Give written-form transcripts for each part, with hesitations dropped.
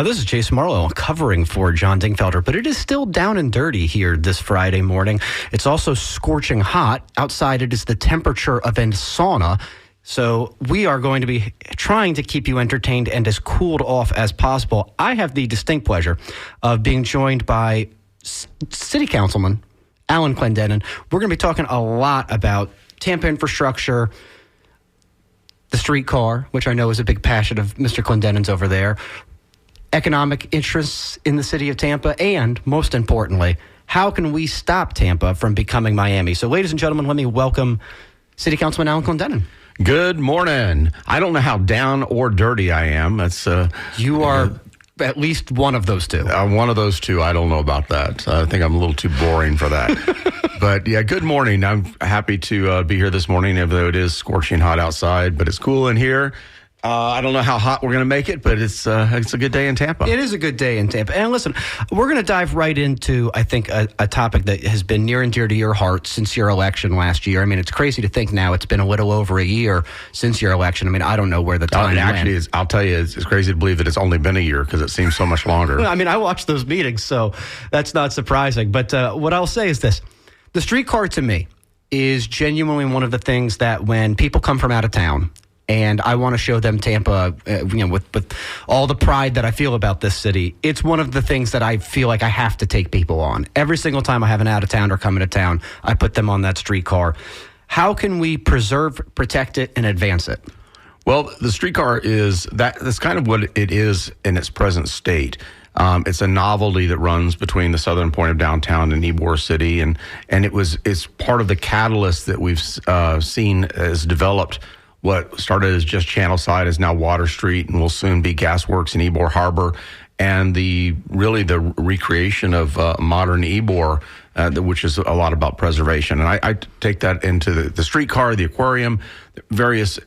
This is Jason Marlowe covering for John Dingfelder, but it is still down and dirty here this Friday morning. It's also scorching hot. Outside, it is the temperature of a sauna. So we are going to be trying to keep you entertained and as cooled off as possible. I have the distinct pleasure of being joined by City Councilman Alan Clendenin. We're going to be talking a lot about Tampa infrastructure, the streetcar, which I know is a big passion of Mr. Clendenin's over there, economic interests in the city of Tampa, and most importantly, how can we stop Tampa from becoming Miami? So, ladies and gentlemen, let me welcome City Councilman Alan Clendenin. Good morning. I don't know how down or dirty I am. That's you are at least one of those two. One of those two. I don't know about that. I think I'm a little too boring for that. But yeah, good morning. I'm happy to be here this morning, even though it is scorching hot outside, but it's cool in here. I don't know how hot we're going to make it, but it's a good day in Tampa. It is a good day in Tampa. And listen, we're going to dive right into, I think, a topic that has been near and dear to your heart since your election last year. I mean, it's crazy to think now it's been a little over a year since your election. I mean, I don't know where the time went. Actually, I'll tell you, it's crazy to believe that it's only been a year because it seems so much longer. I mean, I watched those meetings, so that's not surprising. But what I'll say is this. The streetcar, to me, is genuinely one of the things that when people come from out of town, and I want to show them Tampa, with all the pride that I feel about this city. It's one of the things that I feel like I have to take people on. Every single time I have an out-of-towner coming to town, I put them on that streetcar. How can we preserve, protect it, and advance it? Well, the streetcar that's kind of what it is in its present state. It's a novelty that runs between the southern point of downtown and Ybor City, and it's part of the catalyst that we've seen as developed. What started as just Channelside is now Water Street and will soon be Gasworks in Ybor Harbor. And the recreation of modern Ybor, which is a lot about preservation. And I take that into the streetcar, the aquarium, various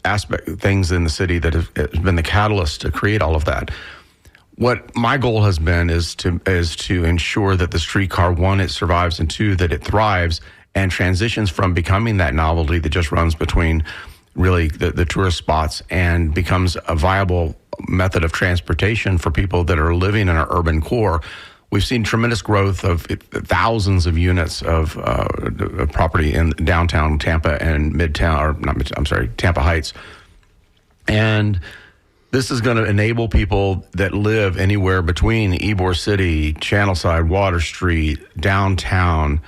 things in the city that have been the catalyst to create all of that. What my goal has been is to ensure that the streetcar, one, it survives, and two, that it thrives and transitions from becoming that novelty that just runs between really the tourist spots and becomes a viable method of transportation for people that are living in our urban core. We've seen tremendous growth of thousands of units of property in downtown Tampa and Tampa Heights. And this is going to enable people that live anywhere between Ybor City, Channelside, Water Street, downtown,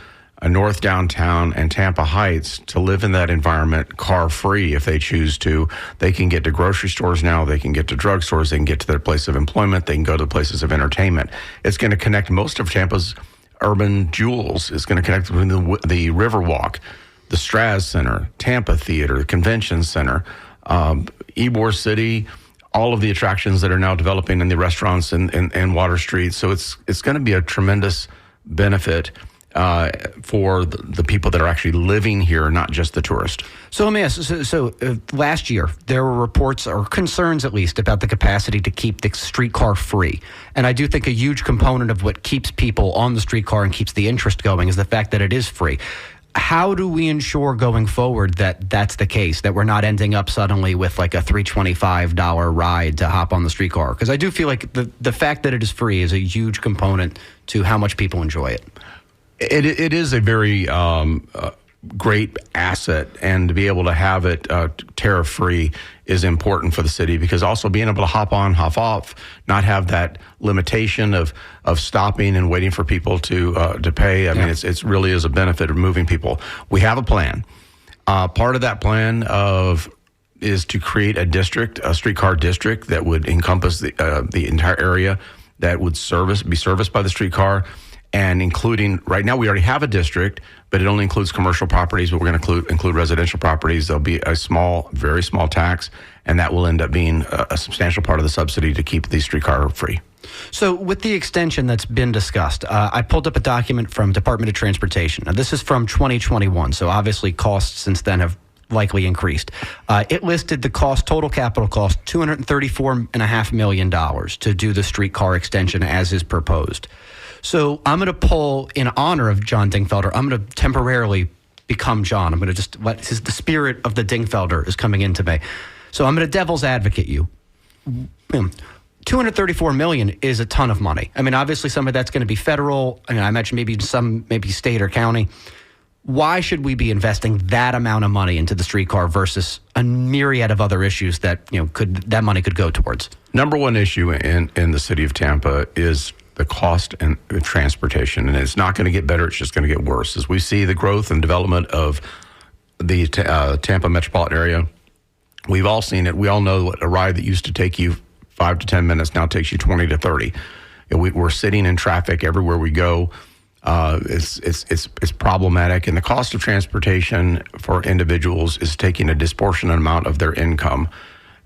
North Downtown, and Tampa Heights to live in that environment car-free if they choose to. They can get to grocery stores now. They can get to drugstores. They can get to their place of employment. They can go to places of entertainment. It's going to connect most of Tampa's urban jewels. It's going to connect with the Riverwalk, the Straz Center, Tampa Theater, the Convention Center, Ybor City, all of the attractions that are now developing in the restaurants and Water Street. So it's going to be a tremendous benefit for the people that are actually living here, not just the tourist. So let me ask, last year, there were reports or concerns at least about the capacity to keep the streetcar free. And I do think a huge component of what keeps people on the streetcar and keeps the interest going is the fact that it is free. How do we ensure going forward that that's the case, that we're not ending up suddenly with like a $325 ride to hop on the streetcar? Because I do feel like the fact that it is free is a huge component to how much people enjoy it. It is a very great asset, and to be able to have it tariff-free is important for the city, because also being able to hop on, hop off, not have that limitation of stopping and waiting for people to pay. I mean, it's really is a benefit of moving people. We have a plan. Part of that plan is to create a streetcar district that would encompass the entire area that would be serviced by the streetcar. And including, right now we already have a district, but it only includes commercial properties, but we're going to include residential properties. There'll be a very small tax, and that will end up being a substantial part of the subsidy to keep the streetcar free. So with the extension that's been discussed, I pulled up a document from Department of Transportation. Now, this is from 2021, so obviously costs since then have likely increased. It listed the total capital cost, $234.5 million to do the streetcar extension as is proposed. So I'm going to pull, in honor of John Dingfelder, I'm going to temporarily become John. I'm going to just the spirit of the Dingfelder is coming into me. So I'm going to devil's advocate you. $234 million is a ton of money. I mean, obviously some of that's going to be federal. I mean, I imagine maybe state or county. Why should we be investing that amount of money into the streetcar versus a myriad of other issues that that money could go towards? Number one issue in the city of Tampa is the cost and transportation, and it's not going to get better. It's just going to get worse as we see the growth and development of the Tampa metropolitan area. We've all seen it. We all know what a ride that used to take you 5 to 10 minutes now takes you 20 to 30. We're sitting in traffic everywhere we go. It's problematic, and the cost of transportation for individuals is taking a disproportionate amount of their income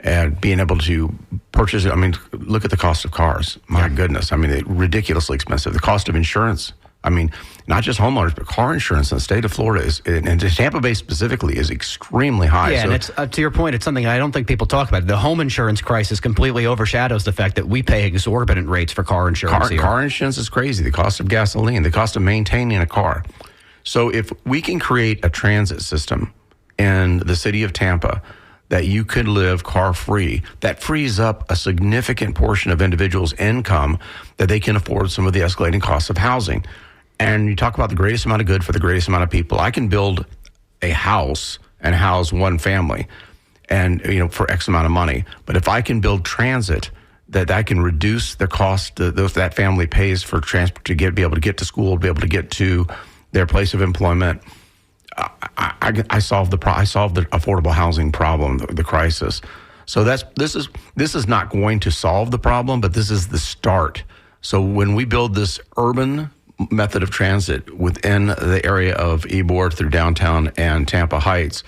and being able to purchase it. I mean, look at the cost of cars. My goodness. I mean, they're ridiculously expensive. The cost of insurance. I mean, not just homeowners, but car insurance in the state of Florida and Tampa Bay specifically is extremely high. Yeah, so, and it's to your point, it's something I don't think people talk about. The home insurance crisis completely overshadows the fact that we pay exorbitant rates for car insurance here. Car insurance is crazy. The cost of gasoline, the cost of maintaining a car. So if we can create a transit system in the city of Tampa that you could live car-free, that frees up a significant portion of individuals' income that they can afford some of the escalating costs of housing. And you talk about the greatest amount of good for the greatest amount of people. I can build a house and house one family and for X amount of money. But if I can build transit that I can reduce the cost that family pays for transport to be able to get to school, to be able to get to their place of employment, I solved the affordable housing problem, the crisis. So this is not going to solve the problem, but this is the start. So when we build this urban method of transit within the area of Ybor through downtown and Tampa Heights,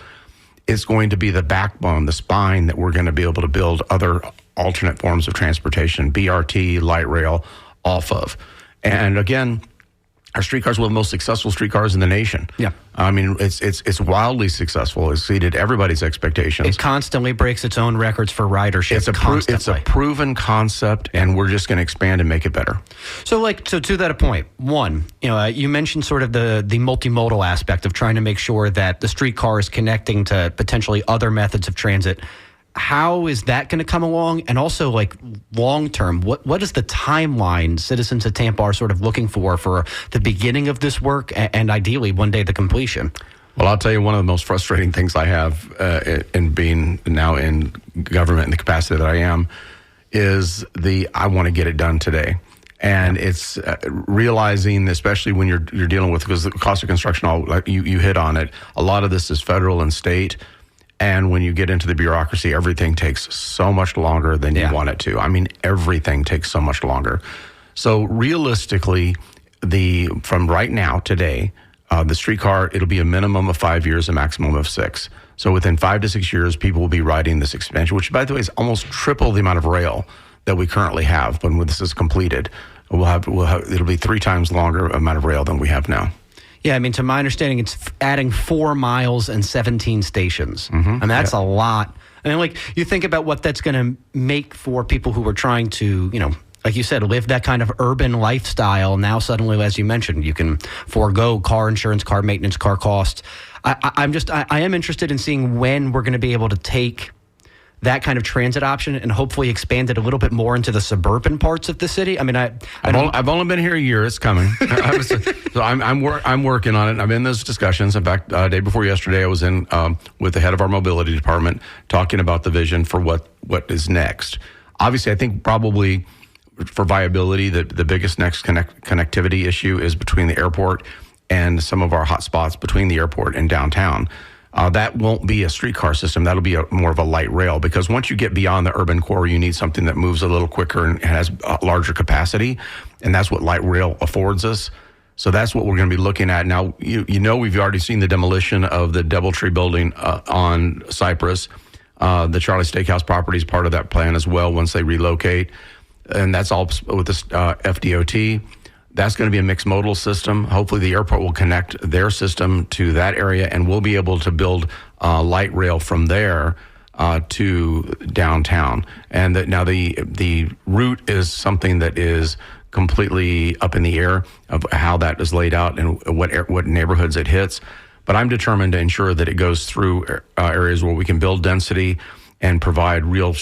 it's going to be the backbone, the spine that we're going to be able to build other alternate forms of transportation, BRT, light rail, off of. And again, our streetcars are one of the most successful streetcars in the nation. Yeah. I mean, it's wildly successful. It's exceeded everybody's expectations. It constantly breaks its own records for ridership. It's a proven concept, and we're just going to expand and make it better. So to that point, one, you mentioned sort of the multimodal aspect of trying to make sure that the streetcar is connecting to potentially other methods of transit. How is that going to come along? And also, long term, what is the timeline citizens of Tampa are sort of looking for the beginning of this work and ideally one day the completion? Well, I'll tell you, one of the most frustrating things I have in being now in government in the capacity that I am is I want to get it done today. And it's realizing, especially when you're dealing with, because the cost of construction, you hit on it, a lot of this is federal and state. And when you get into the bureaucracy, everything takes so much longer than you want it to. I mean, everything takes so much longer. So realistically, from right now, today, the streetcar, it'll be a minimum of 5 years, a maximum of 6. So within 5 to 6 years, people will be riding this expansion, which, by the way, is almost triple the amount of rail that we currently have. But when this is completed, it'll be 3 times longer amount of rail than we have now. Yeah, I mean, to my understanding, it's adding 4 miles and 17 stations. Mm-hmm. And that's a lot. I mean, you think about what that's going to make for people who are trying to, like you said, live that kind of urban lifestyle. Now, suddenly, as you mentioned, you can forego car insurance, car maintenance, car costs. I am interested in seeing when we're going to be able to take that kind of transit option and hopefully expand it a little bit more into the suburban parts of the city. I mean, I've only been here a year. It's coming. So I'm working on it. I'm in those discussions. In fact, day before yesterday, I was in with the head of our mobility department talking about the vision for what is next. Obviously, I think probably for viability, the biggest next connectivity issue is between the airport and some of our hot spots between the airport and downtown. That won't be a streetcar system. That'll be more of a light rail, because once you get beyond the urban core, you need something that moves a little quicker and has a larger capacity, and that's what light rail affords us. So that's what we're going to be looking at. Now, we've already seen the demolition of the DoubleTree building on Cypress. The Charlie Steakhouse property is part of that plan as well once they relocate, and that's all with this FDOT. That's going to be a mixed modal system. Hopefully the airport will connect their system to that area, and we'll be able to build light rail from there to downtown. And now the route is something that is completely up in the air of how that is laid out and what neighborhoods it hits. But I'm determined to ensure that it goes through areas where we can build density, and provide real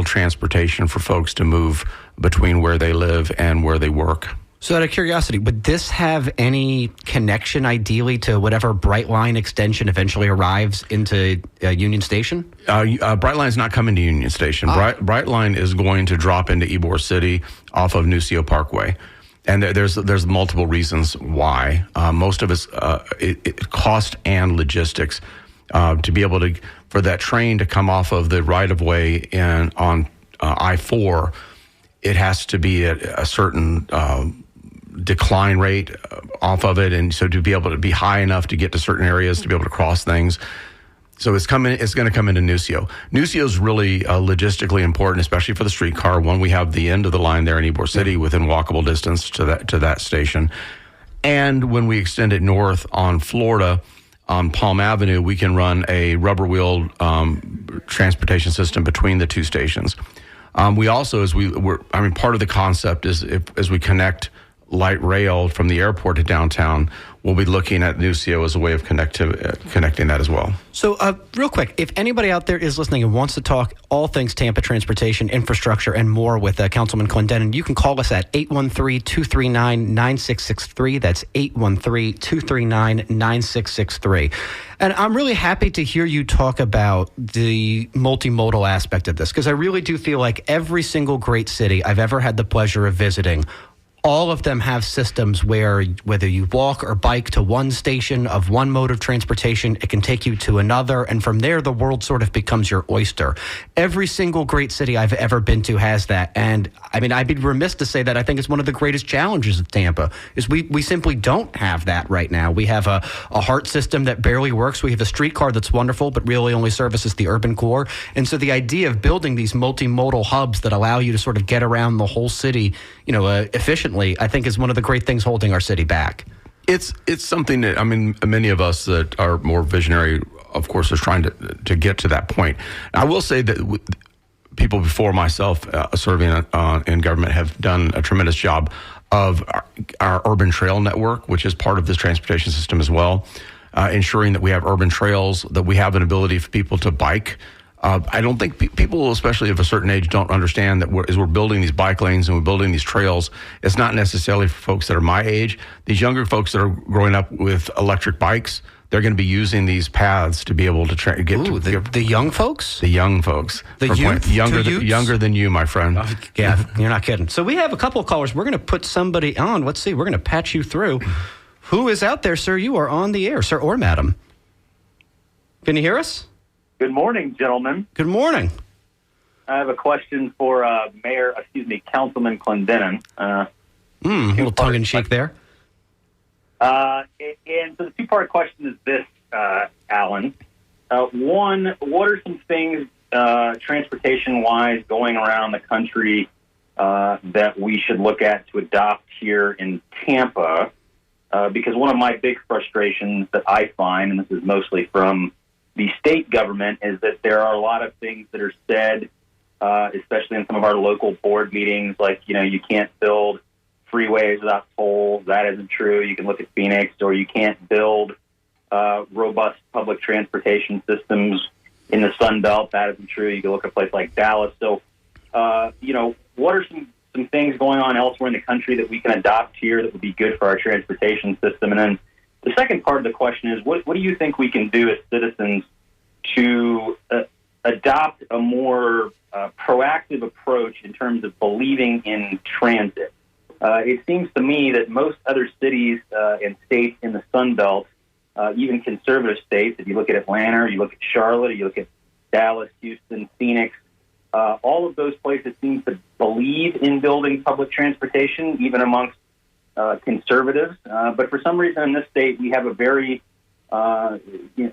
transportation for folks to move between where they live and where they work. So out of curiosity, would this have any connection ideally to whatever Brightline extension eventually arrives into Union Station? Brightline's not coming to Union Station. Brightline is going to drop into Ybor City off of Nucio Parkway. And there's multiple reasons why. Most of it's cost and logistics to be able to, for that train to come off of the right-of-way on I-4, it has to be at a certain decline rate off of it, and so to be able to be high enough to get to certain areas to be able to cross things. So it's going to come into Nucio. Nucio is really logistically important, especially for the streetcar. One, we have the end of the line there in Ybor City within walkable distance to that station. And when we extend it north on Florida, on Palm Avenue, we can run a rubber-wheeled transportation system between the two stations. We also, part of the concept is as we connect light rail from the airport to downtown, we'll be looking at Nucio as a way of connecting that as well. So real quick, if anybody out there is listening and wants to talk all things Tampa transportation, infrastructure, and more with Councilman Clendenin, you can call us at 813-239-9663. That's 813-239-9663. And I'm really happy to hear you talk about the multimodal aspect of this, because I really do feel like every single great city I've ever had the pleasure of visiting, all of them have systems where whether you walk or bike to one station of one mode of transportation, it can take you to another. And from there, the world sort of becomes your oyster. Every single great city I've ever been to has that. And I mean, I'd be remiss to say that I think it's one of the greatest challenges of Tampa is we simply don't have that right now. We have a HART system that barely works. We have a streetcar that's wonderful, but really only services the urban core. And so the idea of building these multimodal hubs that allow you to sort of get around the whole city, efficiently, I think is one of the great things holding our city back. It's something that, many of us that are more visionary, of course, are trying to get to that point. I will say that people before myself serving in government have done a tremendous job of our urban trail network, which is part of this transportation system as well, ensuring that we have urban trails, that we have an ability for people to bike. I don't think people, especially of a certain age, don't understand that as we're building these bike lanes and we're building these trails, it's not necessarily for folks that are my age. These younger folks that are growing up with electric bikes, they're going to be using these paths to be able to get to the young folks? The young folks. The youth? Younger than you, my friend. Yeah, you're not kidding. So we have a couple of callers. We're going to put somebody on. Let's see. We're going to patch you through. Who is out there, sir? You are on the air, sir or madam. Can you hear us? Good morning, gentlemen. Good morning. I have a question for Councilman Clendenin. A little tongue-in-cheek there. And so the two-part question is this, Alan. One, what are some things transportation-wise going around the country that we should look at to adopt here in Tampa? Because one of my big frustrations that I find, and this is mostly from the state government, is that there are a lot of things that are said, especially in some of our local board meetings, like, you can't build freeways without tolls. That isn't true. You can look at Phoenix, or you can't build robust public transportation systems in the Sun Belt. That isn't true. You can look at a place like Dallas. So, what are some things going on elsewhere in the country that we can adopt here that would be good for our transportation system? And then the second part of the question is, what do you think we can do as citizens to adopt a more proactive approach in terms of believing in transit? It seems to me that most other cities and states in the Sun Belt, even conservative states, if you look at Atlanta, or you look at Charlotte, or you look at Dallas, Houston, Phoenix, all of those places seem to believe in building public transportation, even amongst conservatives. But for some reason in this state, we have a very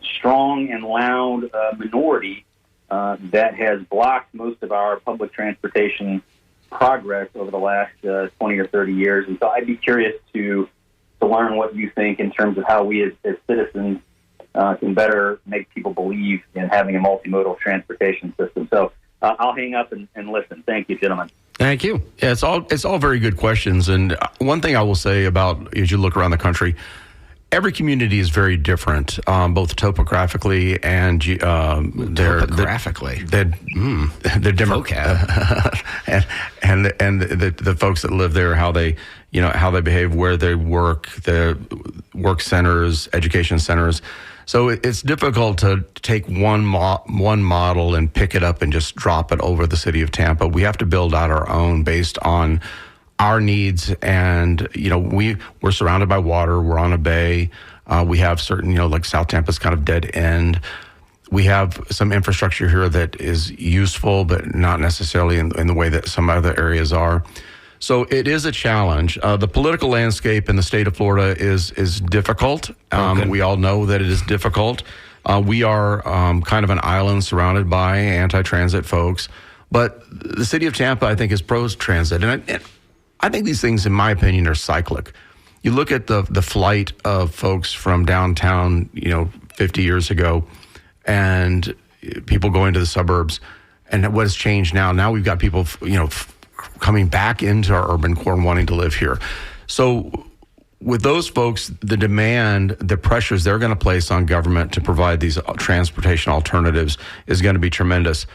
strong and loud minority that has blocked most of our public transportation progress over the last 20 or 30 years. And so I'd be curious to learn what you think in terms of how we as citizens can better make people believe in having a multimodal transportation system. So I'll hang up and listen. Thank you, gentlemen. Thank you. Yeah, it's all very good questions. And one thing I will say about, as you look around the country, every community is very different, both topographically and topographically. They're different, and the folks that live there, how they behave, where they work, the work centers, education centers. So it's difficult to take one model and pick it up and just drop it over the city of Tampa. We have to build out our own based on our needs, and we're surrounded by water. We're on a bay. We have certain, like South Tampa's kind of dead end. We have some infrastructure here that is useful, but not necessarily in the way that some other areas are. So it is a challenge. The political landscape in the state of Florida is difficult. We all know that it is difficult. We are kind of an island surrounded by anti-transit folks, but the city of Tampa, I think, is pro-transit. And I think these things, in my opinion, are cyclic. You look at the flight of folks from downtown, 50 years ago, and people going to the suburbs, and what has changed now. Now we've got people, coming back into our urban core and wanting to live here. So with those folks, the demand, the pressures they're going to place on government to provide these transportation alternatives is going to be tremendous,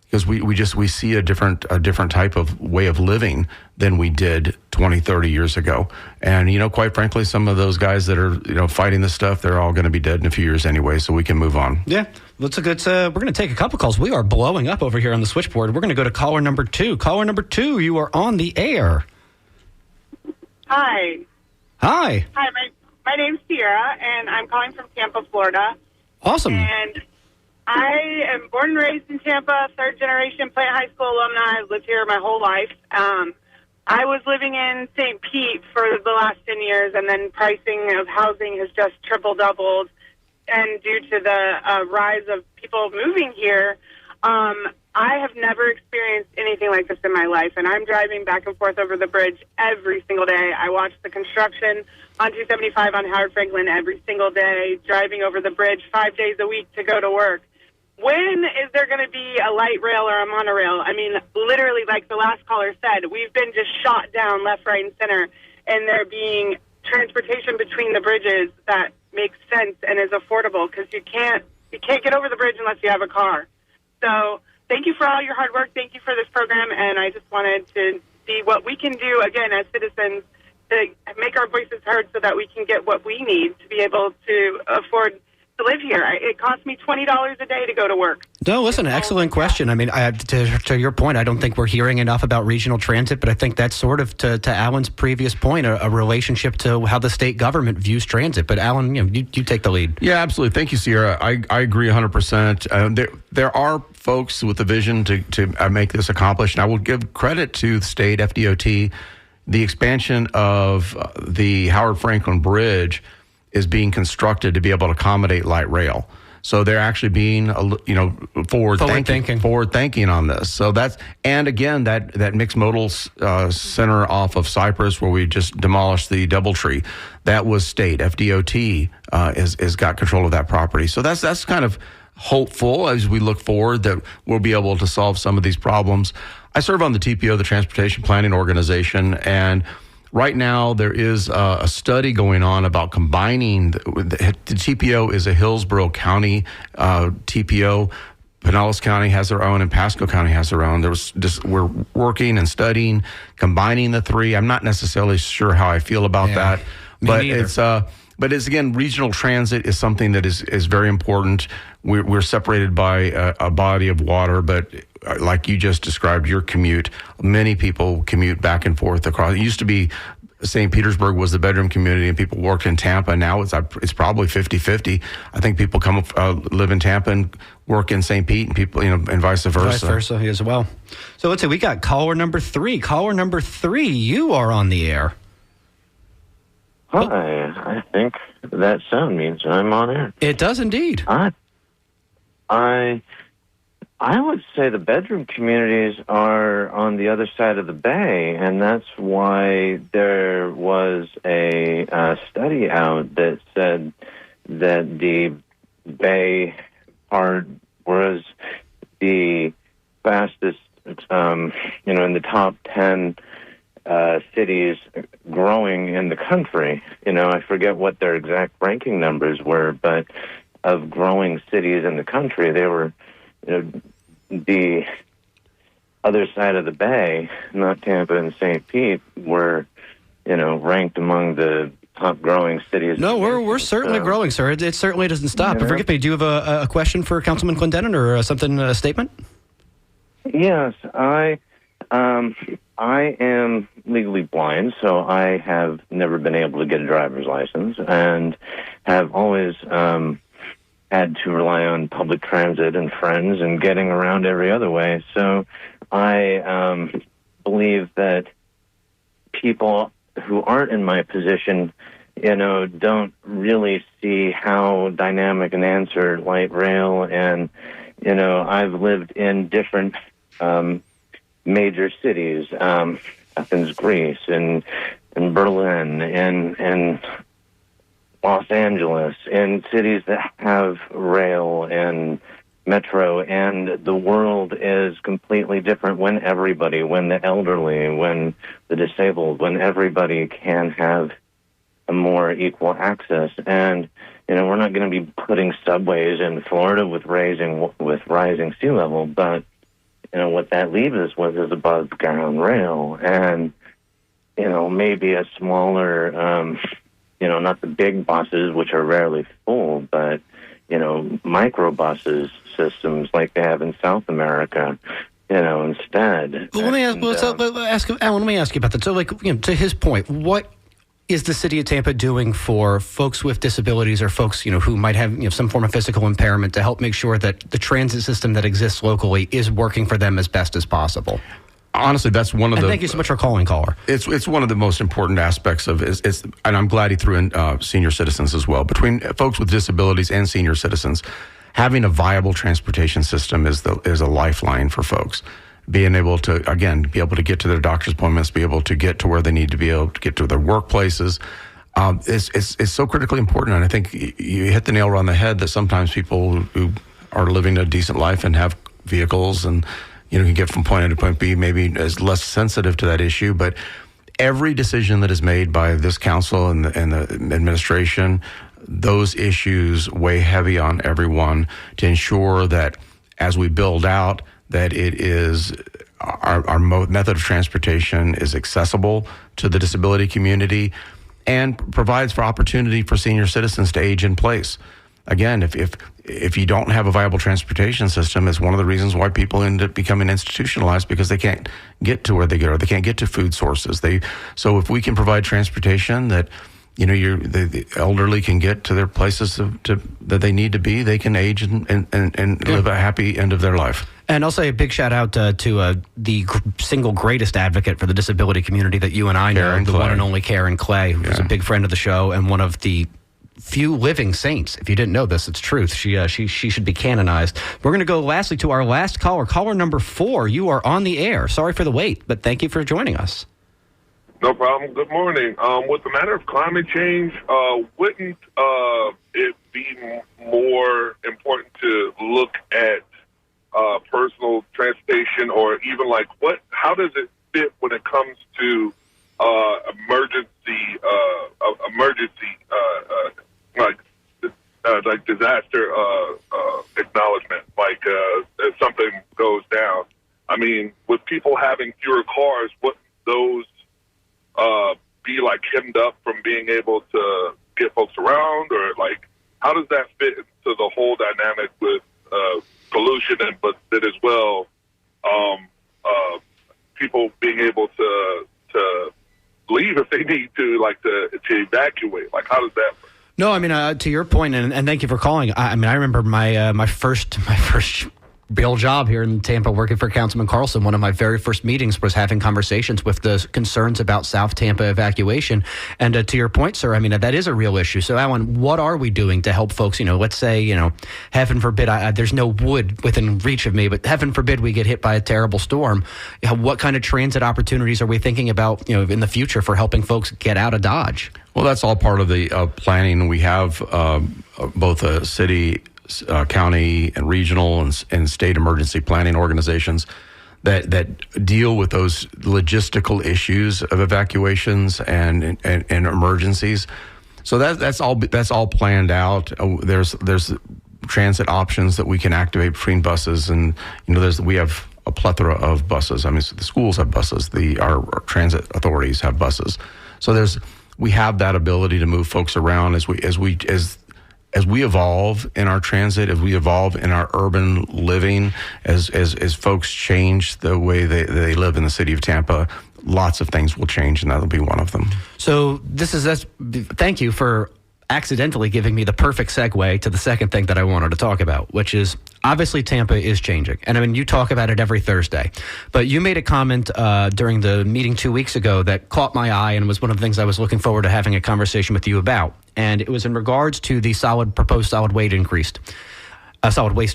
because we see a different type of way of living than we did 20, 30 years ago. And, quite frankly, some of those guys that are, fighting this stuff, they're all going to be dead in a few years anyway, so we can move on. Yeah. That's a good, we're going to take a couple calls. We are blowing up over here on the switchboard. We're going to go to caller number 2. Caller number 2, you are on the air. Hi. Hi. Hi, my name's Sierra, and I'm calling from Tampa, Florida. Awesome. And I am born and raised in Tampa, third generation Plant High School alumni. I've lived here my whole life. I was living in St. Pete for the last 10 years, and then pricing of housing has just triple-doubled. And due to the rise of people moving here, I have never experienced anything like this in my life. And I'm driving back and forth over the bridge every single day. I watch the construction on 275 on Howard Franklin every single day, driving over the bridge 5 days a week to go to work. When is there going to be a light rail or a monorail? I mean, literally, like the last caller said, we've been just shot down left, right, and center, and there being transportation between the bridges that makes sense and is affordable, because you can't get over the bridge unless you have a car. So thank you for all your hard work. Thank you for this program, and I just wanted to see what we can do, again, as citizens, to make our voices heard so that we can get what we need to be able to afford to live here. It costs me $20 a day to go to work. No, listen, excellent question. I mean, to your point, I don't think we're hearing enough about regional transit, but I think that's sort of, to Alan's previous point, a relationship to how the state government views transit. But Alan, you take the lead. Yeah, absolutely. Thank you, Sierra. I agree 100%. There are folks with the vision to make this accomplished, and I will give credit to the state FDOT. The expansion of the Howard Franklin Bridge is being constructed to be able to accommodate light rail. So they're actually being, forward thinking on this. So and again, that mixed modal center off of Cypress, where we just demolished the DoubleTree, that was state FDOT has got control of that property. So that's kind of hopeful as we look forward that we'll be able to solve some of these problems. I serve on the TPO, the Transportation Planning Organization, and right now there is a study going on about combining. The TPO is a Hillsborough County TPO. Pinellas County has their own, and Pasco County has their own. We're working and studying, combining the three. I'm not necessarily sure how I feel about that, but it's again, regional transit is something that is very important. We're separated by a body of water, but like you just described, your commute, many people commute back and forth across. It used to be St. Petersburg was the bedroom community and people worked in Tampa. Now it's probably 50-50. I think people come live in Tampa and work in St. Pete, and people, and vice versa. Vice versa as well. So let's see, we got caller number 3. Caller number 3, you are on the air. Hi, I think that sound means I'm on air. It does indeed. I would say the bedroom communities are on the other side of the bay, and that's why there was a study out that said that the bay part was the fastest, in the top 10 cities growing in the country. I forget what their exact ranking numbers were, but of growing cities in the country, they were the other side of the bay, not Tampa and St. Pete, were ranked among the top growing cities. No, we're certainly growing, sir. It certainly doesn't stop. But forgive me, do you have a question for Councilman Clendenin or a statement? Yes, I am legally blind, so I have never been able to get a driver's license and have always had to rely on public transit and friends and getting around every other way. So I believe that people who aren't in my position, don't really see how dynamic an answer light rail and, I've lived in different major cities, Athens, Greece, and Berlin, and Los Angeles, in cities that have rail and metro, and the world is completely different when the elderly, when the disabled, when everybody can have a more equal access. And, we're not going to be putting subways in Florida with rising sea level, but, what that leaves us with is above ground rail and, maybe a smaller, not the big buses, which are rarely full, but, microbuses systems like they have in South America, instead. Well, let me ask you about that. So, to his point, what is the city of Tampa doing for folks with disabilities or folks, who might have some form of physical impairment to help make sure that the transit system that exists locally is working for them as best as possible? Honestly, that's one of the. Thank you so much for calling, caller. It's one of the most important aspects of it. And I'm glad he threw in senior citizens as well. Between folks with disabilities and senior citizens, having a viable transportation system is a lifeline for folks. Being able to get to their doctor's appointments, be able to get to where they need to be able to get to their workplaces, is so critically important. And I think you hit the nail on the head that sometimes people who are living a decent life and have vehicles and can get from point A to point B maybe is less sensitive to that issue. But every decision that is made by this council and the administration, those issues weigh heavy on everyone to ensure that as we build out, that it is our method of transportation is accessible to the disability community and provides for opportunity for senior citizens to age in place. Again, if you don't have a viable transportation system, it's one of the reasons why people end up becoming institutionalized, because they can't get to where they go, or they can't get to food sources. So if we can provide transportation that the elderly can get to their places that they need to be, they can age and live a happy end of their life. And I'll say a big shout out to the single greatest advocate for the disability community that you and I know, the one and only Karen Clay, who's a big friend of the show and one of the few living saints. If you didn't know this, it's truth. She should be canonized. We're going to go lastly to our last caller number 4. You are on the air. Sorry for the wait, but thank you for joining us. No problem. Good morning. With the matter of climate change, wouldn't it be more important to look at personal transportation, or even how does it fit when it comes to emergency disaster acknowledgement, if something goes down? I mean, with people having fewer cars, wouldn't those be hemmed up from being able to get folks around, or how does that fit into the whole dynamic with pollution, but that as well, people being able to leave if they need to evacuate? How does that work? No, I mean, to your point, and thank you for calling. I remember my first real job here in Tampa, working for Councilman Carlson. One of my very first meetings was having conversations with the concerns about South Tampa evacuation. And to your point, sir, I mean, that is a real issue. So, Alan, what are we doing to help folks? Let's say, heaven forbid, there's no wood within reach of me, but heaven forbid we get hit by a terrible storm. What kind of transit opportunities are we thinking about, in the future for helping folks get out of Dodge? Well, that's all part of the planning. We have both a city, county, and regional and state emergency planning organizations that deal with those logistical issues of evacuations and emergencies. So that's all planned out. There's transit options that we can activate between buses, and we have a plethora of buses. I mean, so the schools have buses. Our transit authorities have buses. So we have that ability to move folks around as we evolve in our transit, as we evolve in our urban living, as folks change the way they live in the city of Tampa. Lots of things will change, and that'll be one of them. So thank you for accidentally giving me the perfect segue to the second thing that I wanted to talk about, which is obviously Tampa is changing. And I mean, you talk about it every Thursday, but you made a comment during the meeting 2 weeks ago that caught my eye and was one of the things I was looking forward to having a conversation with you about. And it was in regards to the proposed solid waste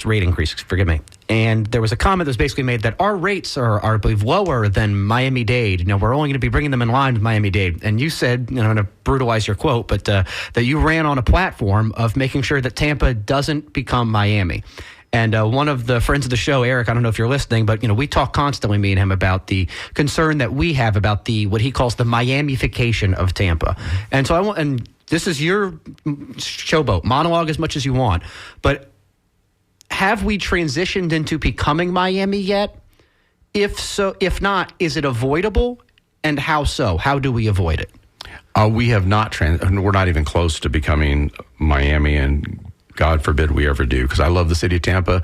rate increase, forgive me. And there was a comment that was basically made that our rates are I believe, lower than Miami-Dade. We're only going to be bringing them in line with Miami-Dade. And you said, I'm going to brutalize your quote, but that you ran on a platform of making sure that Tampa doesn't become Miami. And one of the friends of the show, Eric, I don't know if you're listening, but we talk constantly, me and him, about the concern that we have about what he calls the Miamification of Tampa. And so and this is your showboat, monologue as much as you want, but have we transitioned into becoming Miami yet? If so, if not, is it avoidable? And how so? How do we avoid it? We have not. We're not even close to becoming Miami, and God forbid we ever do. Because I love the city of Tampa.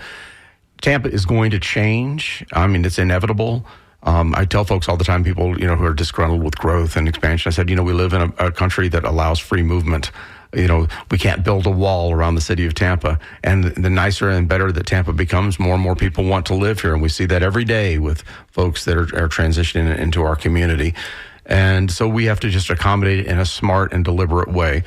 Tampa is going to change. I mean, it's inevitable. I tell folks all the time, people who are disgruntled with growth and expansion. I said, we live in a country that allows free movement. We can't build a wall around the city of Tampa. And the nicer and better that Tampa becomes, more and more people want to live here. And we see that every day with folks that are transitioning into our community. And so we have to just accommodate it in a smart and deliberate way.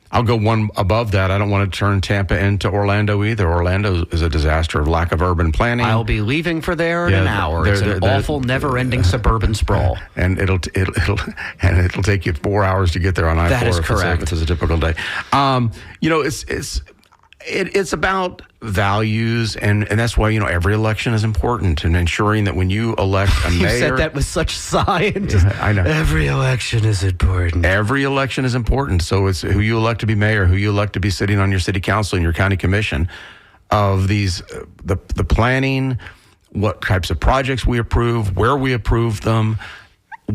I'll go one above that. I don't want to turn Tampa into Orlando either. Orlando is a disaster of lack of urban planning. I'll be leaving for there in an hour. It's an awful, never-ending suburban sprawl. And it'll take you 4 hours to get there on I-4. That is correct. If it's a typical day. It's about values, and that's why every election is important, and ensuring that when you elect a mayor. You said that with such science. Yeah, I know. Every election is important. Every election is important. So it's who you elect to be mayor, who you elect to be sitting on your city council and your county commission, of these the planning, what types of projects we approve, where we approve them,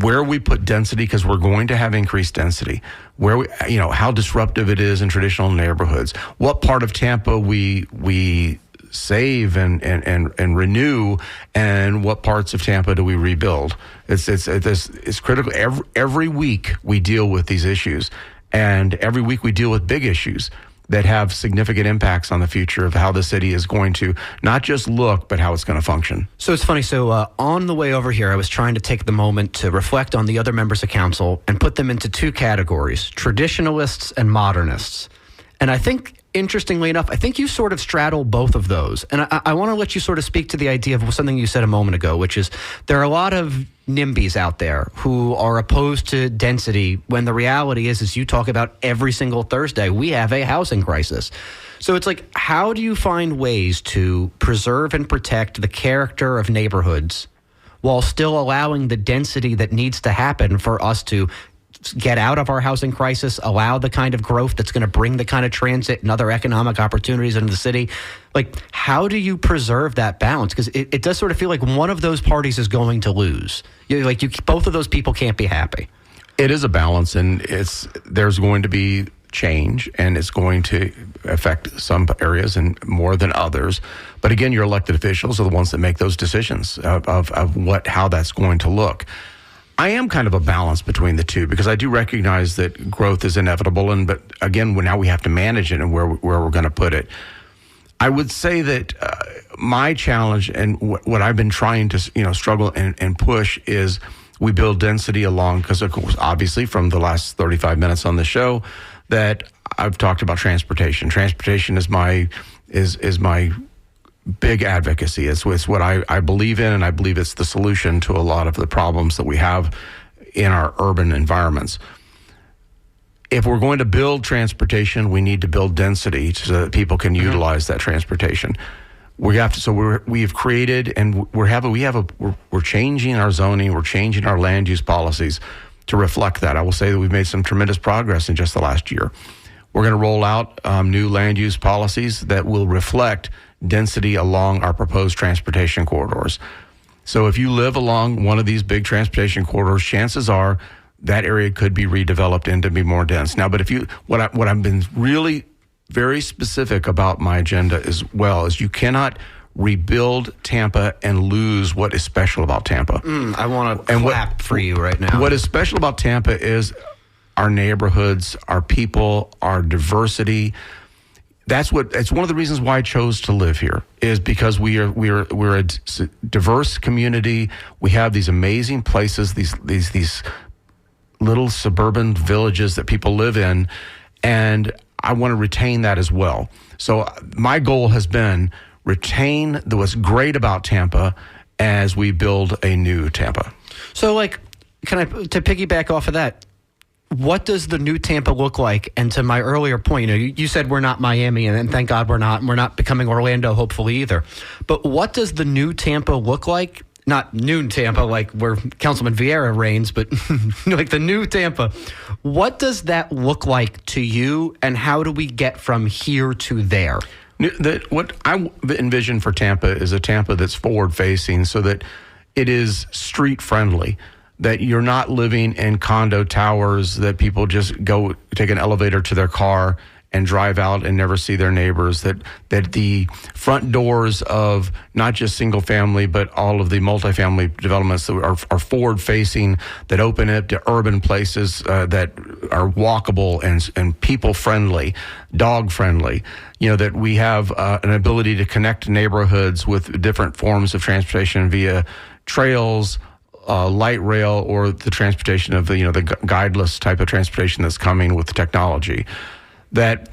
where we put density, because we're going to have increased density, where we, how disruptive it is in traditional neighborhoods, what part of Tampa we save and renew, and what parts of Tampa do we rebuild. It's critical. Every week we deal with these issues, and every week we deal with big issues that have significant impacts on the future of how the city is going to not just look, but how it's going to function. So it's funny. So on the way over here, I was trying to take the moment to reflect on the other members of council and put them into two categories, traditionalists and modernists. And I think, interestingly enough, I think you sort of straddle both of those. And I want to let you sort of speak to the idea of something you said a moment ago, which is there are a lot of NIMBYs out there who are opposed to density, when the reality is, as you talk about every single Thursday, we have a housing crisis. So it's like, how do you find ways to preserve and protect the character of neighborhoods while still allowing the density that needs to happen for us to get out of our housing crisis, allow the kind of growth that's going to bring the kind of transit and other economic opportunities into the city? Like, how do you preserve that balance? Because it does sort of feel like one of those parties is going to lose. Both of those people can't be happy. It is a balance, and there's going to be change, and it's going to affect some areas and more than others. But again, your elected officials are the ones that make those decisions of how that's going to look. I am kind of a balance between the two, because I do recognize that growth is inevitable, but again, now we have to manage it and where we're going to put it. I would say that my challenge and what I've been trying to struggle and push is we build density along, because of course, obviously, from the last 35 minutes on the show, that I've talked about transportation. Transportation is my big advocacy. It's what I believe in, and I believe it's the solution to a lot of the problems that we have in our urban environments. If we're going to build transportation, we need to build density so that people can utilize that transportation. We have to. So we've created, and we're changing our zoning. We're changing our land use policies to reflect that. I will say that we've made some tremendous progress in just the last year. We're going to roll out new land use policies that will reflect density along our proposed transportation corridors. So if you live along one of these big transportation corridors, chances are that area could be redeveloped into be more dense. Now, but what I've been really very specific about my agenda as well is you cannot rebuild Tampa and lose what is special about Tampa. I want to clap for you right now. What is special about Tampa is our neighborhoods, our people, our diversity. It's one of the reasons why I chose to live here, is because we're a diverse community. We have these amazing places, these little suburban villages that people live in, and I want to retain that as well. So my goal has been retain what's great about Tampa as we build a new Tampa. So, to piggyback off of that, what does the new Tampa look like? And to my earlier point, you said we're not Miami, and thank God we're not. And we're not becoming Orlando, hopefully, either. But what does the new Tampa look like? Not noon Tampa, like where Councilman Vieira reigns, but like the new Tampa. What does that look like to you, and how do we get from here to there? What I envision for Tampa is a Tampa that's forward-facing, so that it is street-friendly, that you're not living in condo towers that people just go take an elevator to their car and drive out and never see their neighbors, that the front doors of not just single family, but all of the multifamily developments that are forward facing, that open up to urban places that are walkable and people friendly, dog friendly, that we have an ability to connect neighborhoods with different forms of transportation via trails, light rail, or the transportation of the guideless type of transportation that's coming with technology. That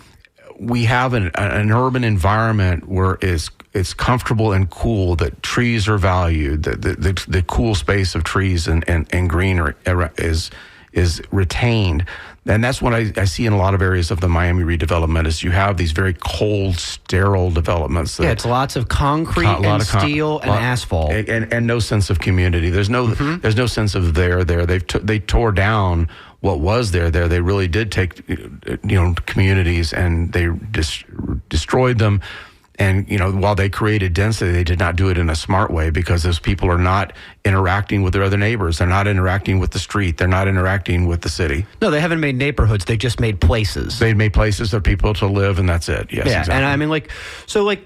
we have an urban environment where it's comfortable and cool, that trees are valued, that the cool space of trees and greenery is retained. And that's what I see in a lot of areas of the Miami redevelopment, is you have these very cold, sterile developments. It's lots of concrete steel and asphalt. And no sense of community. There's no sense of there. They tore down what was there. They really did take communities, and they destroyed them. And while they created density, they did not do it in a smart way, because those people are not interacting with their other neighbors. They're not interacting with the street. They're not interacting with the city. No, they haven't made neighborhoods. They just made places. They made places for people to live, and that's it. Yes, yeah, exactly. And I mean,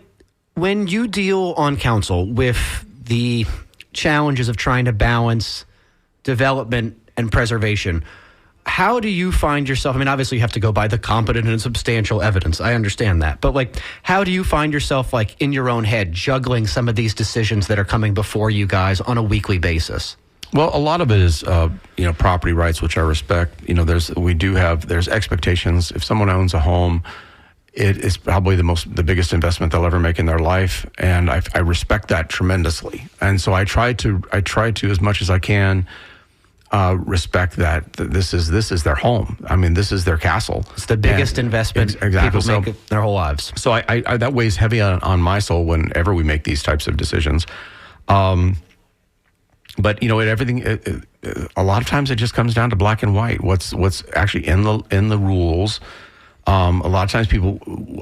when you deal on council with the challenges of trying to balance development and preservation, how do you find yourself? I mean, obviously you have to go by the competent and substantial evidence. I understand that. But how do you find yourself in your own head juggling some of these decisions that are coming before you guys on a weekly basis? Well, a lot of it is, property rights, which I respect. There's expectations. If someone owns a home, it is probably the biggest investment they'll ever make in their life. And I respect that tremendously. And so I try to, as much as I can, respect that this is their home. I mean, this is their castle. It's the biggest investment people make their whole lives. So I that weighs heavy on my soul whenever we make these types of decisions. But everything. A lot of times it just comes down to black and white. What's actually in the rules. A lot of times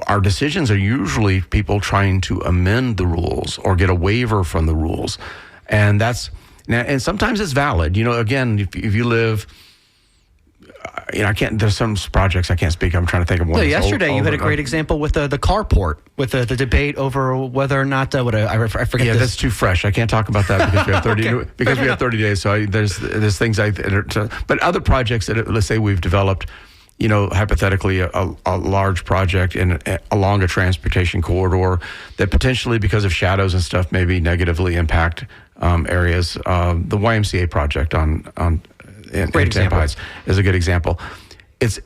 our decisions are usually people trying to amend the rules or get a waiver from the rules, and sometimes it's valid. Again, if you live, I can't. There's some projects I can't speak. I'm trying to think of one. No, yesterday you had a great example with the carport, with the debate over whether or not I forget. Yeah, that's too fresh. I can't talk about that because we have 30 okay. We have 30 days. So there's things but other projects that, let's say, we've developed. Hypothetically, a large project along a transportation corridor that potentially, because of shadows and stuff, maybe negatively impact areas. The YMCA project in Tampa Heights is a good example. It's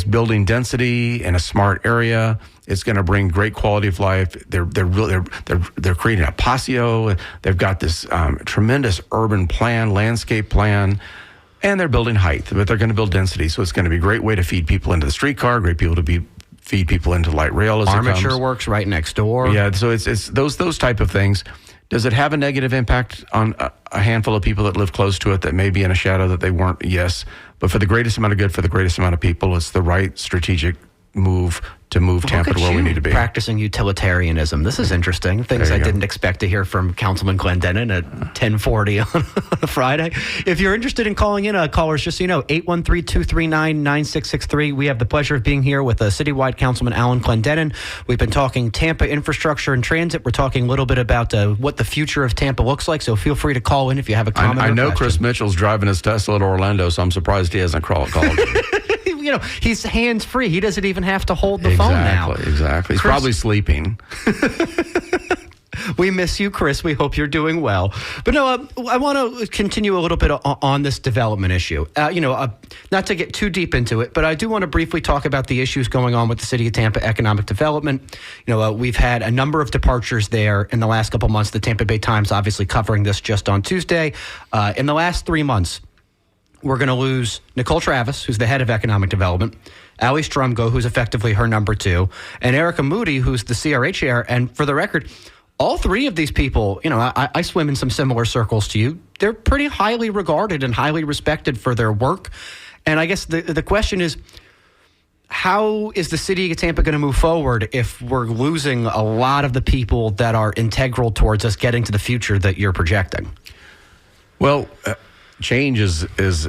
building density in a smart area. It's going to bring great quality of life. They're creating a patio. They've got this tremendous urban plan, landscape plan. And they're building height, but they're going to build density. So it's going to be a great way to feed people into the streetcar, great people to feed people into light rail as it Armature comes. works right next door. Yeah, so it's those type of things. Does it have a negative impact on a handful of people that live close to it that may be in a shadow that they weren't? Yes. But for the greatest amount of good, for the greatest amount of people, it's the right strategic move to move Tampa to where we need to be. Practicing utilitarianism. This is interesting. Things I didn't expect to hear from Councilman Glendenin at 10:40 on a Friday. If you're interested in calling in, callers, just so you know, 813-239-9663. We have the pleasure of being here with Citywide Councilman Alan Glendenin. We've been talking Tampa infrastructure and transit. We're talking a little bit about what the future of Tampa looks like, so feel free to call in if you have a comment. I know question. Chris Mitchell's driving his Tesla to Orlando, so I'm surprised he hasn't called you. You know, he's hands-free. He doesn't even have to hold the phone now. Exactly. He's Chris, probably sleeping. We miss you, Chris. We hope you're doing well. But no, I want to continue a little bit on this development issue. Not to get too deep into it, but I do want to briefly talk about the issues going on with the City of Tampa economic development. We've had a number of departures there in the last couple months. The Tampa Bay Times obviously covering this just on Tuesday. In the last 3 months, we're going to lose Nicole Travis, who's the head of economic development, Ali Strumgo, who's effectively her number 2, and Erica Moody, who's the CRA chair. And for the record, all 3 of these people, I swim in some similar circles to you. They're pretty highly regarded and highly respected for their work. And I guess the question is, how is the city of Tampa going to move forward if we're losing a lot of the people that are integral towards us getting to the future that you're projecting? Well, change is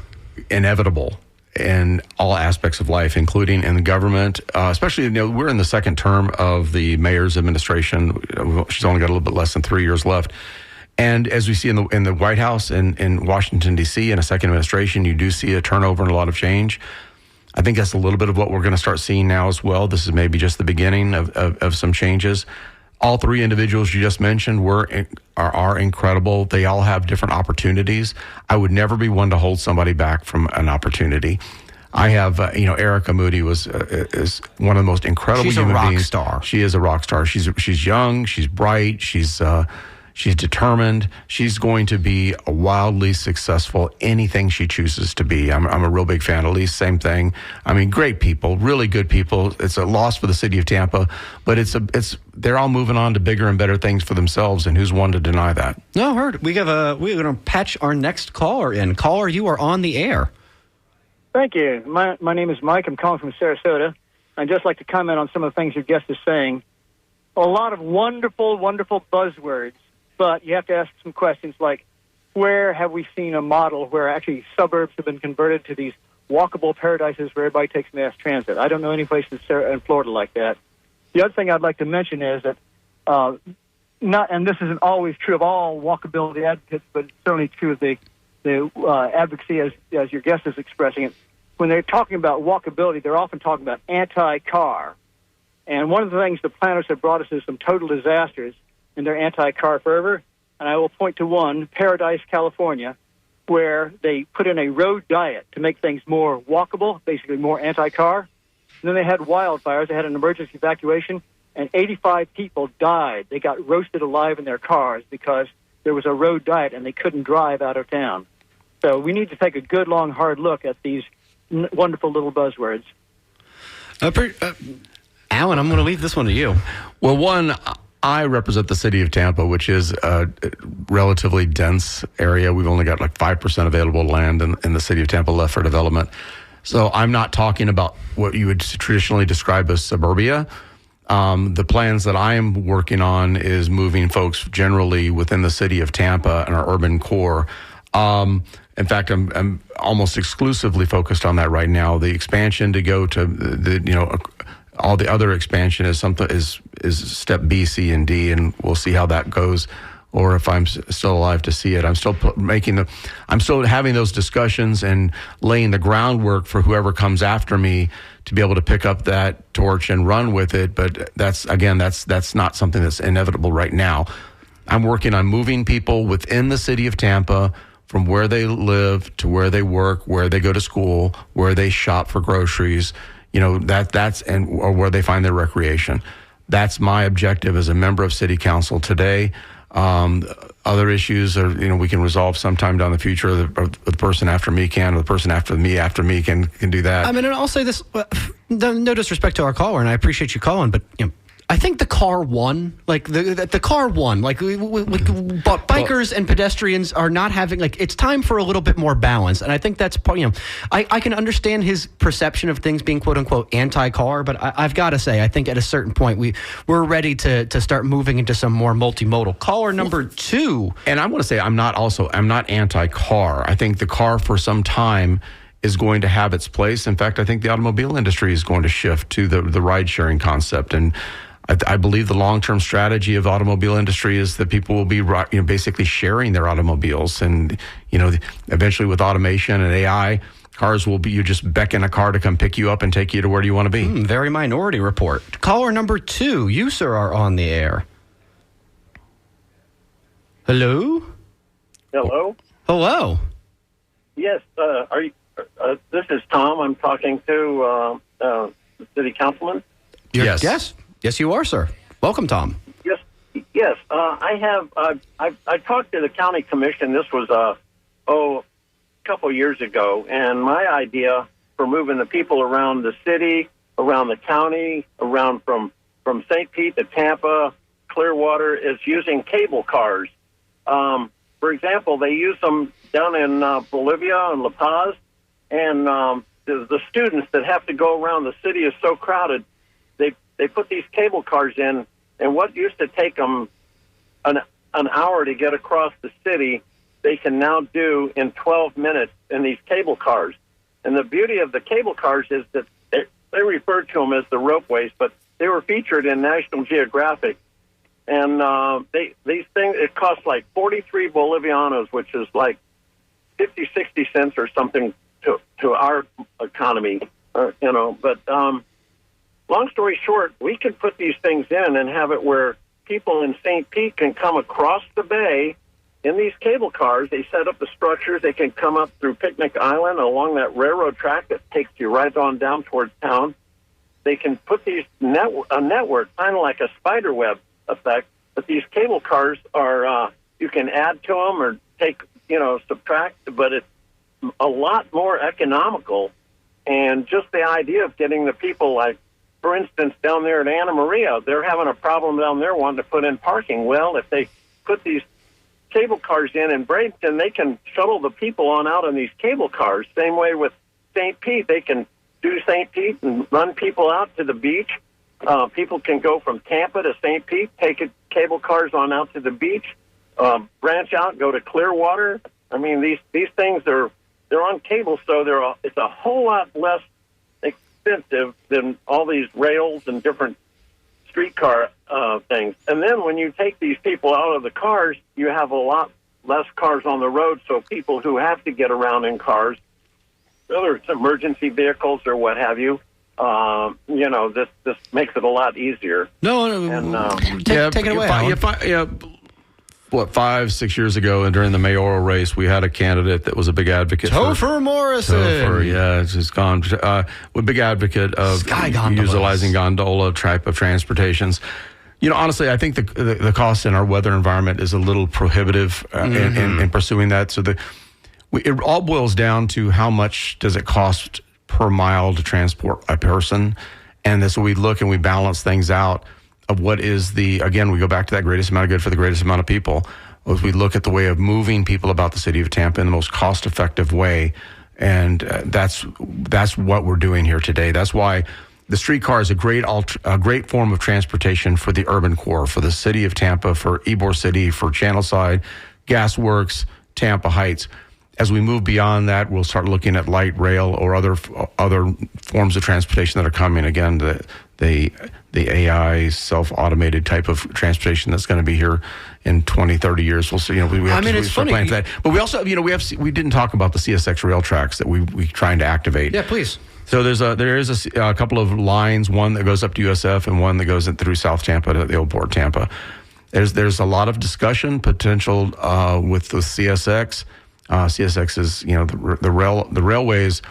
inevitable in all aspects of life, including in the government, especially, we're in the second term of the mayor's administration. She's only got a little bit less than 3 years left. And as we see in the White House and in Washington, D.C., in a second administration, you do see a turnover and a lot of change. I think that's a little bit of what we're going to start seeing now as well. This is maybe just the beginning of some changes. All 3 individuals you just mentioned are incredible. They all have different opportunities. I would never be one to hold somebody back from an opportunity. I have, Erica Moody is one of the most incredible human beings. She's a rock star. She is a rock star. She's young. She's bright. She's determined. She's going to be a wildly successful anything she chooses to be. I'm a real big fan. Elise, same thing. I mean, great people, really good people. It's a loss for the city of Tampa, but they're all moving on to bigger and better things for themselves. And who's one to deny that? No, heard. We're going to patch our next caller in. Caller, you are on the air. Thank you. My name is Mike. I'm calling from Sarasota. I'd just like to comment on some of the things your guest is saying. A lot of wonderful, wonderful buzzwords. But you have to ask some questions like, where have we seen a model where actually suburbs have been converted to these walkable paradises where everybody takes mass transit? I don't know any place in Florida like that. The other thing I'd like to mention is that, and this isn't always true of all walkability advocates, but it's certainly true of the advocacy as your guest is expressing it. When they're talking about walkability, they're often talking about anti-car. And one of the things the planners have brought us is some total disasters in their anti-car fervor, and I will point to one, Paradise, California, where they put in a road diet to make things more walkable, basically more anti-car. And then they had wildfires. They had an emergency evacuation, and 85 people died. They got roasted alive in their cars because there was a road diet, and they couldn't drive out of town. So we need to take a good, long, hard look at these wonderful little buzzwords. Alan, I'm going to leave this one to you. Well, one, I represent the city of Tampa, which is a relatively dense area. We've only got like 5% available land in the city of Tampa left for development. So I'm not talking about what you would traditionally describe as suburbia. The plans that I am working on is moving folks generally within the city of Tampa and our urban core. In fact, I'm almost exclusively focused on that right now. The expansion to go to all the other expansion is step B, C, and D, and we'll see how that goes, or if I'm still alive to see it. I'm still having those discussions and laying the groundwork for whoever comes after me to be able to pick up that torch and run with it. But that's not something that's inevitable right now. I'm working on moving people within the city of Tampa from where they live to where they work, where they go to school, where they shop for groceries, or where they find their recreation. That's my objective as a member of City Council today. Other issues are, we can resolve sometime down the future. The person after me can, or the person after me can do that. I mean, and I'll say this, no disrespect to our caller, and I appreciate you calling, but I think the car won. Like the car won. Like but bikers and pedestrians are not having. Like it's time for a little bit more balance, and I think that's part. I can understand his perception of things being quote unquote anti-car, but I've got to say, I think at a certain point we're ready to start moving into some more multimodal. Caller number 2, and I want to say I'm not anti-car. I think the car for some time is going to have its place. In fact, I think the automobile industry is going to shift to the ride-sharing concept. And I believe the long-term strategy of the automobile industry is that people will be basically sharing their automobiles. And, eventually with automation and AI, cars will be, you just beckon a car to come pick you up and take you to where you want to be. Very Minority Report. Caller number 2, you, sir, are on the air. Hello? Hello? Hello. Yes, are you? This is Tom. I'm talking to the city councilman. Yes, you are, sir. Welcome, Tom. Yes. I have. I talked to the county commission. This was a couple years ago, and my idea for moving the people around the city, around the county, around from St. Pete to Tampa, Clearwater, is using cable cars. For example, they use them down in Bolivia and La Paz. And the students that have to go around the city is so crowded, they put these cable cars in, and what used to take them an hour to get across the city, they can now do in 12 minutes in these cable cars. And the beauty of the cable cars is that they refer to them as the ropeways, but they were featured in National Geographic. And these things, it costs like 43 Bolivianos, which is like 50, 60 cents or something to our economy, but long story short, we could put these things in and have it where people in St. Pete can come across the bay in these cable cars. They set up the structures. They can come up through Picnic Island along that railroad track that takes you right on down towards town. They can put these a network, kind of like a spider web effect, but these cable cars are, you can add to them or take, subtract, but it's a lot more economical. And just the idea of getting the people, like, for instance, down there at Anna Maria, they're having a problem down there wanting to put in parking. Well, if they put these cable cars in Bradenton, they can shuttle the people on out on these cable cars. Same way with St. Pete. They can do St. Pete and run people out to the beach. People can go from Tampa to St. Pete, take cable cars on out to the beach, branch out, go to Clearwater. I mean, these things they're on cable, so it's a whole lot less expensive than all these rails and different streetcar things. And then when you take these people out of the cars, you have a lot less cars on the road, so people who have to get around in cars, whether it's emergency vehicles or what have you, this makes it a lot easier. Take it away. 5-6 years ago, and during the mayoral race, we had a candidate that was a big advocate. Topher Morrison. It's just gone. A big advocate of utilizing gondola type of transportations. Honestly, I think the cost in our weather environment is a little prohibitive in pursuing that. So it all boils down to how much does it cost per mile to transport a person, and so we look and we balance things out. Of what is we go back to that greatest amount of good for the greatest amount of people. As we look at the way of moving people about the city of Tampa in the most cost-effective way, and that's what we're doing here today. That's why the streetcar is a great form of transportation for the urban core, for the city of Tampa, for Ybor City, for Channelside, Gasworks, Tampa Heights. As we move beyond that, we'll start looking at light rail or other forms of transportation that are coming. Again, the AI self-automated type of transportation that's going to be here in 20, 30 years. We'll see. We have to start planning for that. But we also, we didn't talk about the CSX rail tracks that we're trying to activate. Yeah, please. So there is a couple of lines, one that goes up to USF and one that goes through South Tampa to the old Port Tampa. There's a lot of discussion potential with the CSX. CSX is, the railways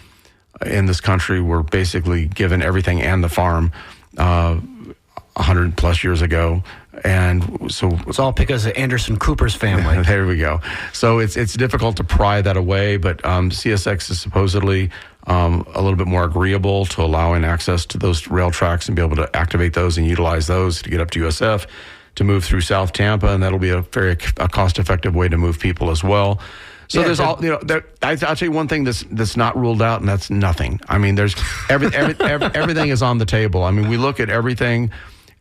in this country were basically given everything and the farm 100 100 plus years ago. And so It's all because of Anderson Cooper's family. there we go. So it's difficult to pry that away, but CSX is supposedly a little bit more agreeable to allowing access to those rail tracks and be able to activate those and utilize those to get up to USF, to move through South Tampa, and that'll be a very cost-effective way to move people as well. So Yeah, there's I'll tell you one thing that's not ruled out, and that's nothing. I mean, there's everything is on the table. I mean, we look at everything.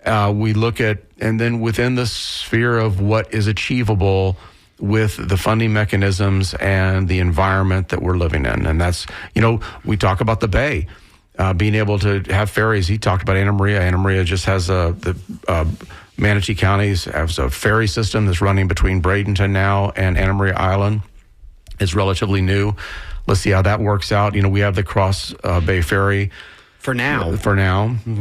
We look at, and then within the sphere of what is achievable with the funding mechanisms and the environment that we're living in. And that's, we talk about the Bay, being able to have ferries. He talked about Anna Maria. Anna Maria just has Manatee counties has a ferry system that's running between Bradenton now and Anna Maria Island. It's relatively new. Let's see how that works out. We have the Cross Bay Ferry. For now.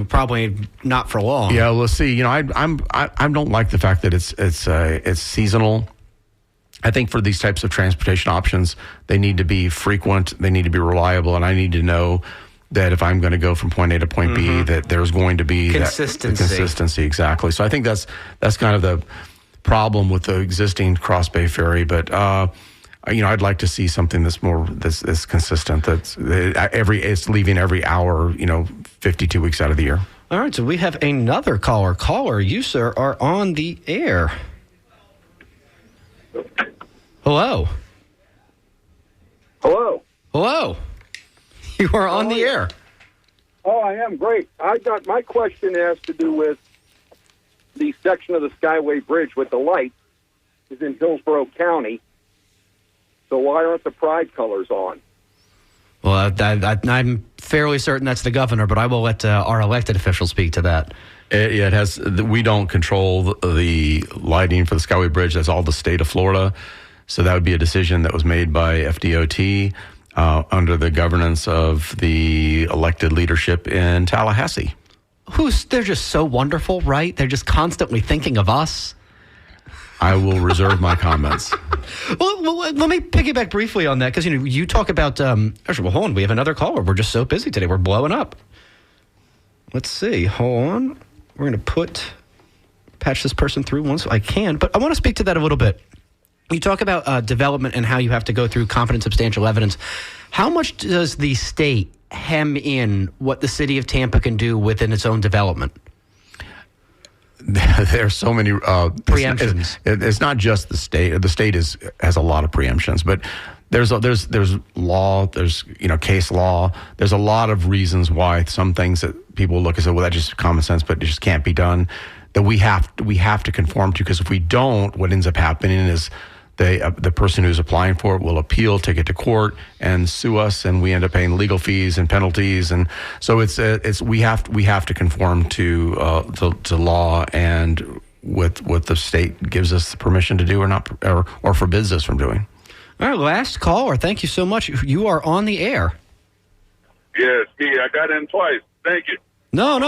Probably not for long. Yeah, we'll see. I don't like the fact that it's seasonal. I think for these types of transportation options, they need to be frequent, they need to be reliable, and I need to know that if I'm going to go from point A to point B, that there's going to be consistency. Exactly. So I think that's kind of the problem with the existing Cross Bay Ferry. But I'd like to see something that's more that's consistent. It's leaving every hour. 52 weeks out of the year. All right. So we have another caller. Caller, you sir are on the air. Hello. Hello. You are on the air. Oh, I am. Great. My question has to do with the section of the Skyway Bridge with the lights is in Hillsborough County. So why aren't the pride colors on? Well, I'm fairly certain that's the governor, but I will let our elected officials speak to that. It has. We don't control the lighting for the Skyway Bridge. That's all the state of Florida. So that would be a decision that was made by FDOT under the governance of the elected leadership in Tallahassee. They're just so wonderful, right? They're just constantly thinking of us. I will reserve my comments. Well, let me piggyback briefly on that because you talk about. Actually, hold on. We have another caller. We're just so busy today. We're blowing up. Let's see. Hold on. We're going to patch this person through once I can, but I want to speak to that a little bit. You talk about development and how you have to go through competent substantial evidence. How much does the state hem in what the city of Tampa can do within its own development? There's so many preemptions. It's not just the state. The state has a lot of preemptions, but there's law. There's case law. There's a lot of reasons why some things that people look and say, well, that's just common sense, but it just can't be done. That we have to conform to, because if we don't, what ends up happening is the person who's applying for it will appeal, take it to court, and sue us, and we end up paying legal fees and penalties. And so we have to conform to law and what the state gives us the permission to do or not, or forbids us from doing. All right, last caller. Thank you so much. You are on the air. Yes, me. I got in twice. Thank you. No.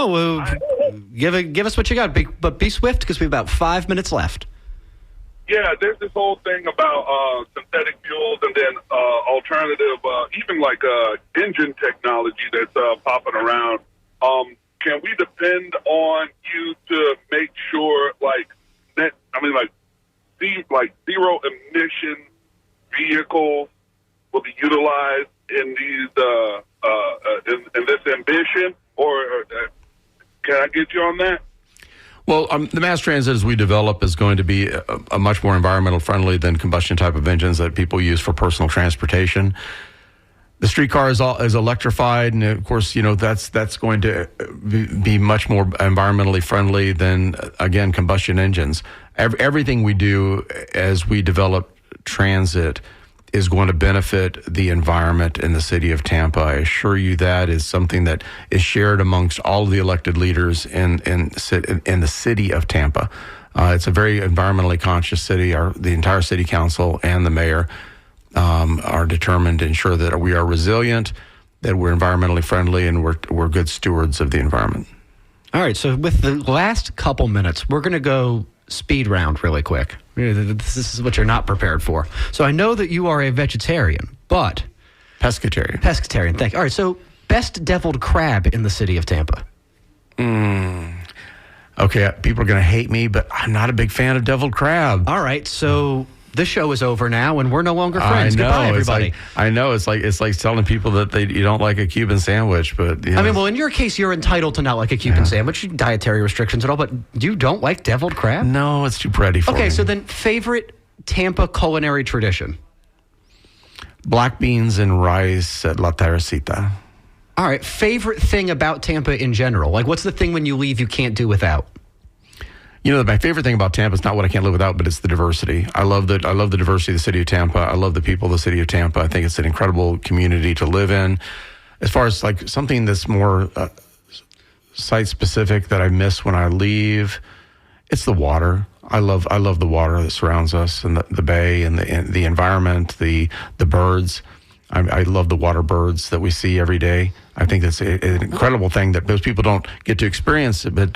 Give us what you got, but be swift because we have about 5 minutes left. Yeah, there's this whole thing about synthetic fuels and then alternative, even like engine technology that's popping around. Can we depend on you to make sure, zero emission vehicles will be utilized in these in this ambition, or can I get you on that? Well, the mass transit as we develop is going to be a much more environmental friendly than combustion type of engines that people use for personal transportation. The streetcar is electrified, and of course, that's going to be much more environmentally friendly than, again, combustion engines. Everything we do as we develop transit is going to benefit the environment in the city of Tampa. I assure you that is something that is shared amongst all of the elected leaders in the city of Tampa. It's a very environmentally conscious city. The entire city council and the mayor are determined to ensure that we are resilient, that we're environmentally friendly, and we're good stewards of the environment. All right, so with the last couple minutes, we're going to go speed round really quick. This is what you're not prepared for. So I know that you are a vegetarian, but... Pescatarian, thank you. All right, so best deviled crab in the city of Tampa. Okay, people are going to hate me, but I'm not a big fan of deviled crab. All right, so the show is over now, and we're no longer friends. I know. Goodbye, everybody. It's like telling people that you don't like a Cuban sandwich, but I mean, well, in your case, you're entitled to not like a Cuban sandwich, dietary restrictions and all, but you don't like deviled crab? No, it's too bready for me. Okay, so then favorite Tampa culinary tradition? Black beans and rice at La Teresita. All right, favorite thing about Tampa in general? Like, what's the thing when you leave you can't do without? My favorite thing about Tampa is not what I can't live without, but it's the diversity. I love the diversity of the city of Tampa. I love the people of the city of Tampa. I think it's an incredible community to live in. As far as like something that's more site specific that I miss when I leave, it's the water. I love the water that surrounds us and the bay and the environment, the birds. I love the water birds that we see every day. I think that's an incredible thing that most people don't get to experience it, but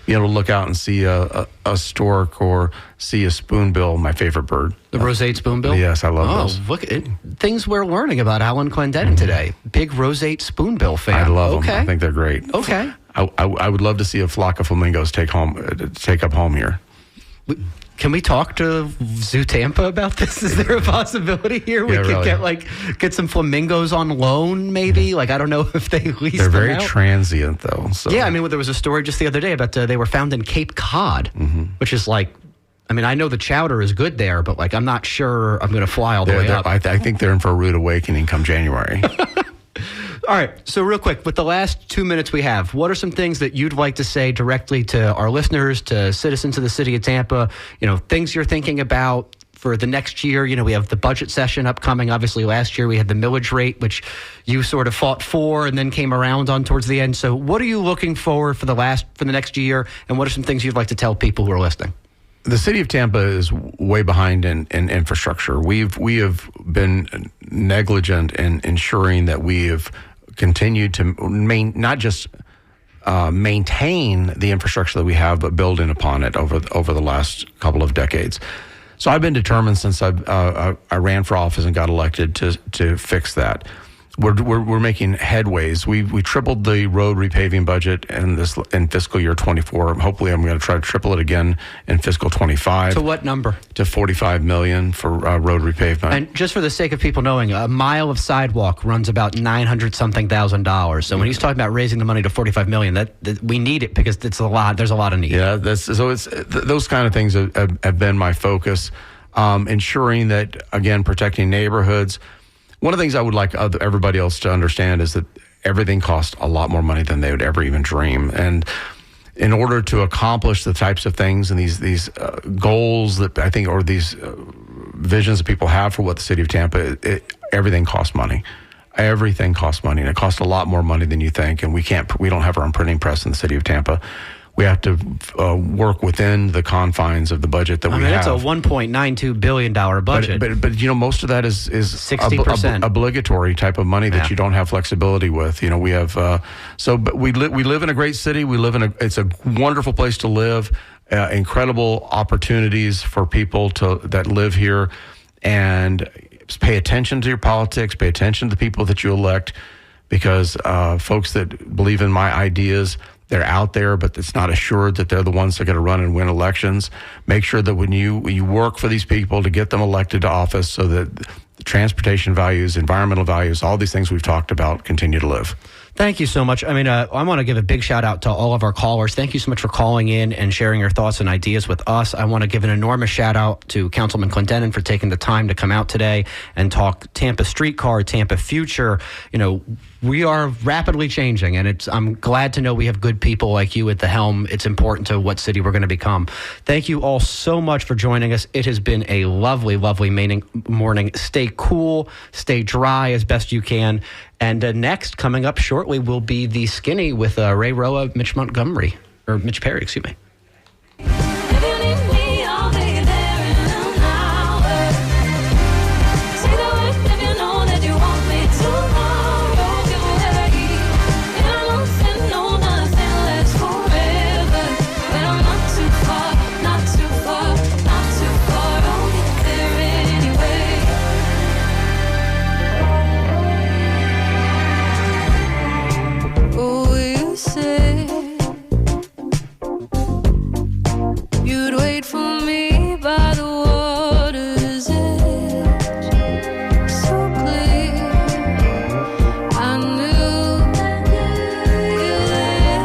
being able to look out and see a stork or see a spoonbill, my favorite bird. The roseate spoonbill? Yes, I love those. Look at things we're learning about Alan Clendenin today. Big roseate spoonbill fan. I love them. I think they're great. Okay. I would love to see a flock of flamingos take up home here. Can we talk to Zoo Tampa about this? Is there a possibility here we could get some flamingos on loan? Maybe I don't know if they lease. They're them very out. transient though. So. Yeah, I mean, there was a story just the other day about they were found in Cape Cod, which is I know the chowder is good there, but I'm not sure I'm going to fly all the way up. I think they're in for a rude awakening come January. All right, so real quick, with the last 2 minutes we have, what are some things that you'd like to say directly to our listeners, to citizens of the city of Tampa, things you're thinking about for the next year? We have the budget session upcoming. Obviously, last year we had the millage rate, which you sort of fought for and then came around on towards the end. So what are you looking for the next year, and what are some things you'd like to tell people who are listening? The city of Tampa is way behind in infrastructure. We have been negligent in ensuring that we have continued to not just maintain the infrastructure that we have, but building upon it over the last couple of decades. So I've been determined since I ran for office and got elected to fix that. We're making headways. We tripled the road repaving budget in fiscal year 24. Hopefully, I'm going to try to triple it again in fiscal 25. To what number? To $45 million for road repavement. And just for the sake of people knowing, a mile of sidewalk runs about $900-something thousand. So when he's talking about raising the money to $45 million, that we need it because it's a lot. There's a lot of need. Yeah, those kind of things have been my focus. Ensuring that, again, protecting neighborhoods. One of the things I would like everybody else to understand is that everything costs a lot more money than they would ever even dream. And in order to accomplish the types of things and these goals that I think, or these visions that people have for what the city of Tampa, everything costs money. Everything costs money, and it costs a lot more money than you think. And we don't have our own printing press in the city of Tampa. We have to work within the confines of the budget that we have. It's a $1.92 billion budget. But most of that is 60% obligatory type of money that you don't have flexibility with. We have but we live in a great city. It's a wonderful place to live. Incredible opportunities for people that live here, and pay attention to your politics. Pay attention to the people that you elect, because folks that believe in my ideas, they're out there, but it's not assured that they're the ones that are going to run and win elections. Make sure that when you work for these people to get them elected to office, so that the transportation values, environmental values, all these things we've talked about continue to live. Thank you so much. I mean, I want to give a big shout out to all of our callers. Thank you so much for calling in and sharing your thoughts and ideas with us. I want to give an enormous shout out to Councilman Clendenin for taking the time to come out today and talk Tampa streetcar, Tampa future. We are rapidly changing, and I'm glad to know we have good people like you at the helm. It's important to what city we're going to become. Thank you all so much for joining us. It has been a lovely, lovely morning. Stay cool, stay dry as best you can. And next, coming up shortly, will be The Skinny with Ray Roa, Mitch Perry, excuse me.